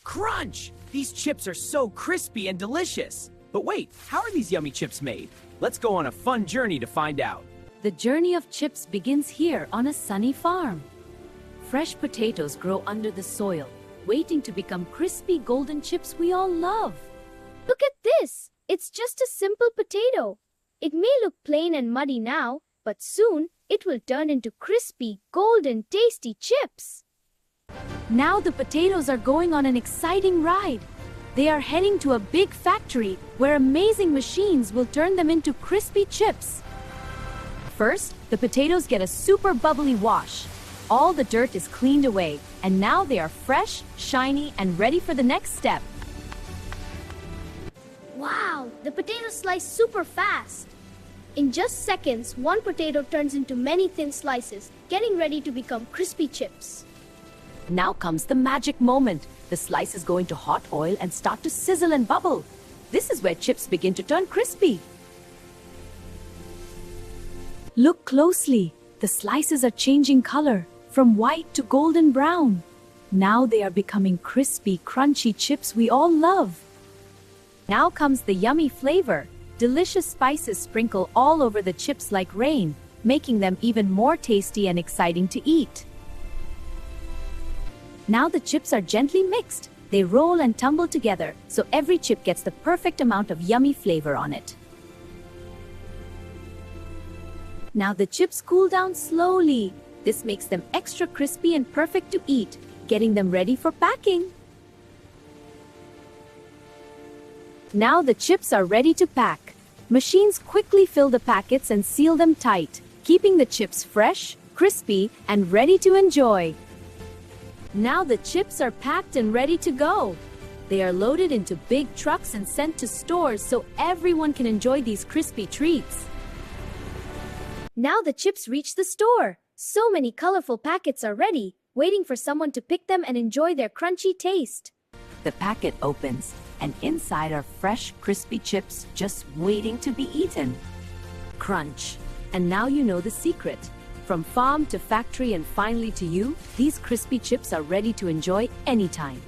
Crunch! These chips are so crispy and delicious. But wait, how are these yummy chips made? Let's go on a fun journey to find out. The journey of chips begins here on a sunny farm. Fresh potatoes grow under the soil, waiting to become crispy golden chips we all love. Look at this! It's just a simple potato. It may look plain and muddy now, but soon it will turn into crispy, golden, tasty chips. Now the potatoes are going on an exciting ride. They are heading to a big factory where amazing machines will turn them into crispy chips. First, the potatoes get a super bubbly wash. All the dirt is cleaned away, and now they are fresh, shiny, and ready for the next step. Wow, the potatoes slice super fast. In just seconds, one potato turns into many thin slices, getting ready to become crispy chips. Now comes the magic moment. The slices go into hot oil and start to sizzle and bubble. This is where chips begin to turn crispy. Look closely. The slices are changing color from white to golden brown. Now they are becoming crispy, crunchy chips we all love. Now comes the yummy flavor. Delicious spices sprinkle all over the chips like rain, making them even more tasty and exciting to eat. Now the chips are gently mixed. They roll and tumble together, so every chip gets the perfect amount of yummy flavor on it. Now the chips cool down slowly. This makes them extra crispy and perfect to eat, getting them ready for packing. Now the chips are ready to pack. Machines quickly fill the packets and seal them tight, keeping the chips fresh, crispy, and ready to enjoy. Now the chips are packed and ready to go. They are loaded into big trucks and sent to stores so everyone can enjoy these crispy treats. Now the chips reach the store. So many colorful packets are ready, waiting for someone to pick them and enjoy their crunchy taste. The packet opens, and inside are fresh, crispy chips just waiting to be eaten. Crunch. And now you know the secret. From farm to factory and finally to you, these crispy chips are ready to enjoy anytime.